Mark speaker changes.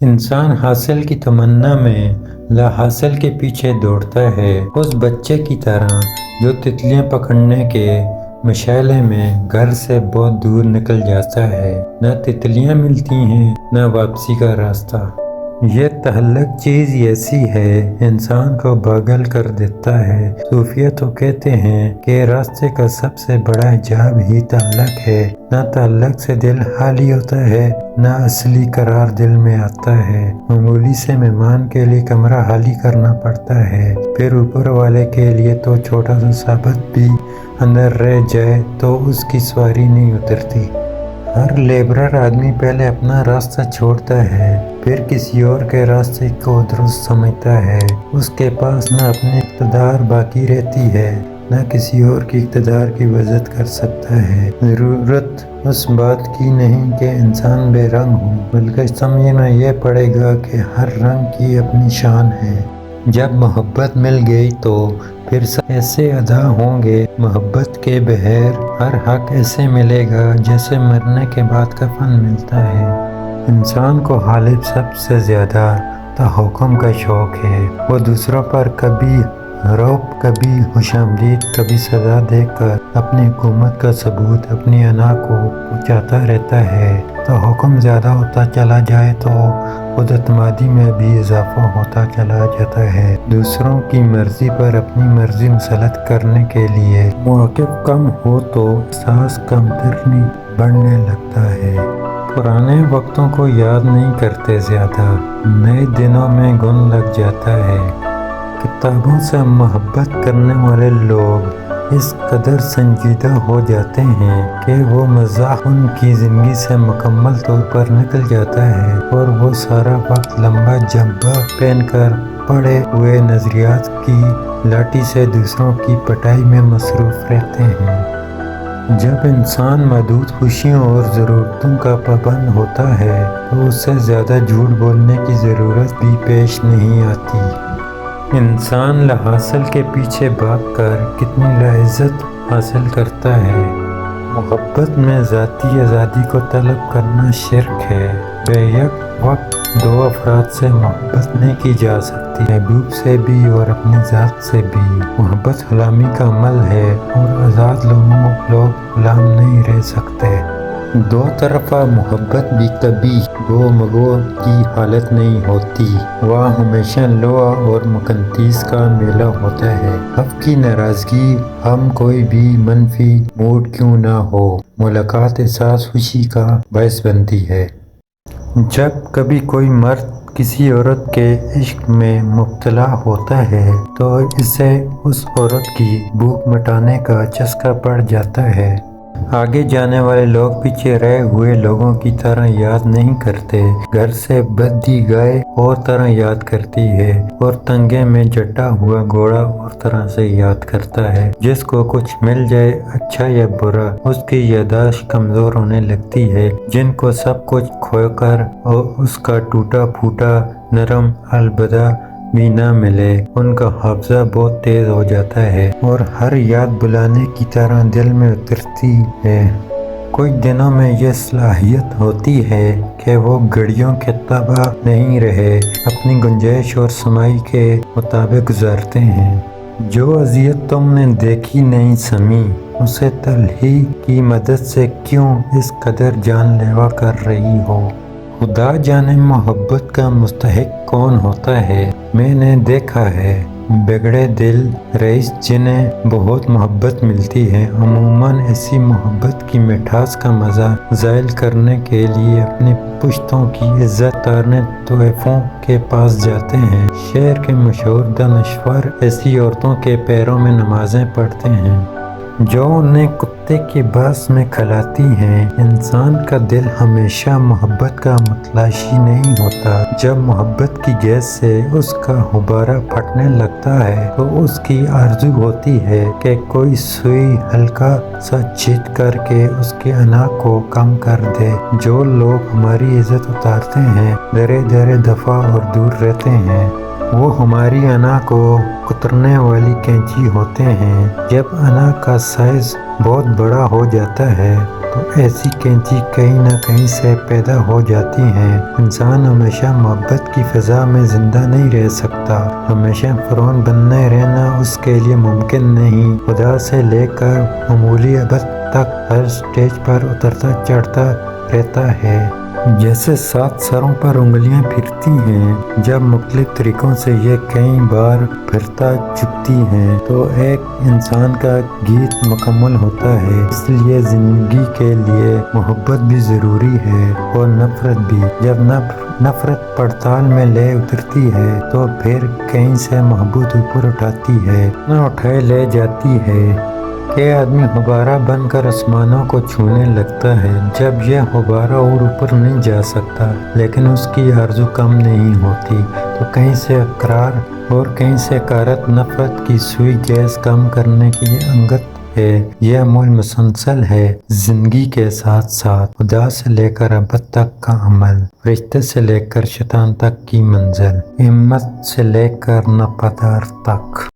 Speaker 1: انسان حاصل کی تمنا میں لا حاصل کے پیچھے دوڑتا ہے، اس بچے کی طرح جو تتلیاں پکڑنے کے مشغلے میں گھر سے بہت دور نکل جاتا ہے۔ نہ تتلیاں ملتی ہیں نہ واپسی کا راستہ۔ یہ تخلق چیز ایسی ہے، انسان کو پاگل کر دیتا ہے۔ صوفیہ تو کہتے ہیں کہ راستے کا سب سے بڑا حجاب ہی تعلق ہے۔ نہ تعلق سے دل خالی ہوتا ہے، نہ اصلی قرار دل میں آتا ہے۔ معمولی سے مہمان کے لیے کمرہ خالی کرنا پڑتا ہے، پھر اوپر والے کے لیے تو چھوٹا سا ثابت بھی اندر رہ جائے تو اس کی سواری نہیں اترتی۔ ہر لیبرر آدمی پہلے اپنا راستہ چھوڑتا ہے، پھر کسی اور کے راستے کو درست سمجھتا ہے۔ اس کے پاس نہ اپنی اقتدار باقی رہتی ہے، نہ کسی اور کی اقتدار کی وضاحت کر سکتا ہے۔ ضرورت اس بات کی نہیں کہ انسان بے رنگ ہو، بلکہ سمجھنا یہ پڑے گا کہ ہر رنگ کی اپنی شان ہے۔ جب محبت مل گئی تو پھر سب ایسے ادا ہوں گے، محبت کے بغیر ہر حق ایسے ملے گا جیسے مرنے کے بعد کفن ملتا ہے۔ انسان کو غالب سب سے زیادہ تحکم کا شوق ہے۔ وہ دوسروں پر کبھی رعب، کبھی خوش آمدید، کبھی سزا دے کر اپنی حکومت کا ثبوت اپنی انا کو پہنچاتا رہتا ہے۔ تحکم زیادہ ہوتا چلا جائے تو خود اعتمادی میں بھی اضافہ ہوتا چلا جاتا ہے۔ دوسروں کی مرضی پر اپنی مرضی مسلط کرنے کے لیے موقف کم ہو تو احساس کمتری بڑھنے لگتا ہے۔ پرانے وقتوں کو یاد نہیں کرتے زیادہ، نئے دنوں میں گن لگ جاتا ہے۔ کتابوں سے محبت کرنے والے لوگ اس قدر سنجیدہ ہو جاتے ہیں کہ وہ مزاح ان کی زندگی سے مکمل طور پر نکل جاتا ہے اور وہ سارا وقت لمبا جبہ پہن کر پڑے ہوئے نظریات کی لاٹھی سے دوسروں کی پٹائی میں مصروف رہتے ہیں۔ جب انسان محدود خوشیوں اور ضرورتوں کا پابند ہوتا ہے تو اس سے زیادہ جھوٹ بولنے کی ضرورت بھی پیش نہیں آتی۔ انسان لا حاصل کے پیچھے بھاگ کر کتنی لذت حاصل کرتا ہے۔ محبت میں ذاتی آزادی کو طلب کرنا شرک ہے۔ بے یک وقت دو افراد سے محبت نہیں کی جا سکتی، محبوب سے بھی اور اپنی ذات سے بھی۔ محبت غلامی کا عمل ہے اور آزاد لوگ غلام نہیں رہ سکتے۔ دو طرفہ محبت بھی کبھی گو مگو کی حالت نہیں ہوتی، وہ ہمیشہ لوا اور مقناطیس کا میلہ ہوتا ہے۔ حق کی ناراضگی، ہم کوئی بھی منفی موڈ کیوں نہ ہو، ملاقات احساس خوشی کا باعث بنتی ہے۔ جب کبھی کوئی مرد کسی عورت کے عشق میں مبتلا ہوتا ہے تو اسے اس عورت کی بھوک مٹانے کا چسکا پڑ جاتا ہے۔ آگے جانے والے لوگ پیچھے رہ ہوئے لوگوں کی طرح یاد نہیں کرتے، گھر سے بھدی گائے اور طرح یاد کرتی ہے اور تنگے میں جٹا ہوا گھوڑا اور طرح سے یاد کرتا ہے۔ جس کو کچھ مل جائے اچھا یا برا، اس کی یادداشت کمزور ہونے لگتی ہے۔ جن کو سب کچھ کھو کر اور اس کا ٹوٹا پھوٹا نرم البدہ بھی نہ ملے، ان کا حافظہ بہت تیز ہو جاتا ہے اور ہر یاد بلانے کی طرح دل میں اترتی ہے۔ کچھ دنوں میں یہ صلاحیت ہوتی ہے کہ وہ گھڑیوں کے تابع نہیں رہے، اپنی گنجائش اور سمائی کے مطابق گزارتے ہیں۔ جو اذیت تم نے دیکھی نہیں سمی، اسے تلخی کی مدد سے کیوں اس قدر جان لیوا کر رہی ہو؟ خدا جانے محبت کا مستحق کون ہوتا ہے۔ میں نے دیکھا ہے بگڑے دل رئیس جنہیں بہت محبت ملتی ہے، عموماً ایسی محبت کی مٹھاس کا مزہ زائل کرنے کے لیے اپنی پشتوں کی عزت اتارنے طوائفوں کے پاس جاتے ہیں۔ شہر کے مشہور دانشور ایسی عورتوں کے پیروں میں نمازیں پڑھتے ہیں جو انہیں کتے کے باس میں کھلاتی ہیں۔ انسان کا دل ہمیشہ محبت کا متلاشی نہیں ہوتا۔ جب محبت کی گیس سے اس کا غبارہ پھٹنے لگتا ہے تو اس کی آرزو ہوتی ہے کہ کوئی سوئی ہلکا سا چھید کر کے اس کے انا کو کم کر دے۔ جو لوگ ہماری عزت اتارتے ہیں درے درے دفع اور دور رہتے ہیں، وہ ہماری انا کو کترنے والی کینچی ہوتے ہیں۔ جب انا کا سائز بہت بڑا ہو جاتا ہے تو ایسی کینچی کہیں نہ کہیں سے پیدا ہو جاتی ہیں۔ انسان ہمیشہ محبت کی فضا میں زندہ نہیں رہ سکتا، ہمیشہ فرعون بنے رہنا اس کے لیے ممکن نہیں۔ خدا سے لے کر معمولی عبد تک ہر سٹیج پر اترتا چڑھتا رہتا ہے۔ جیسے 7 سروں پر انگلیاں پھرتی ہیں، جب مختلف طریقوں سے یہ کئی بار پھرتا جھکتی ہیں تو ایک انسان کا گیت مکمل ہوتا ہے۔ اس لیے زندگی کے لیے محبت بھی ضروری ہے اور نفرت بھی۔ جب نفرت پڑتال میں لے اترتی ہے تو پھر کہیں سے محبت اوپر اٹھاتی ہے، نہ اٹھائے لے جاتی ہے کہ آدمی غبارہ بن کر آسمانوں کو چھونے لگتا ہے۔ جب یہ غبارہ اور اوپر نہیں جا سکتا لیکن اس کی آرزو کم نہیں ہوتی تو کہیں سے اقرار اور کہیں سے حقارت نفرت کی سوئی گیس کم کرنے کی انگت ہے۔ یہ عمل مسلسل ہے، زندگی کے ساتھ ساتھ خدا سے لے کر ابد تک کا عمل، فرشتے سے لے کر شیطان تک کی منزل، ہمت سے لے کر ناقدر تک۔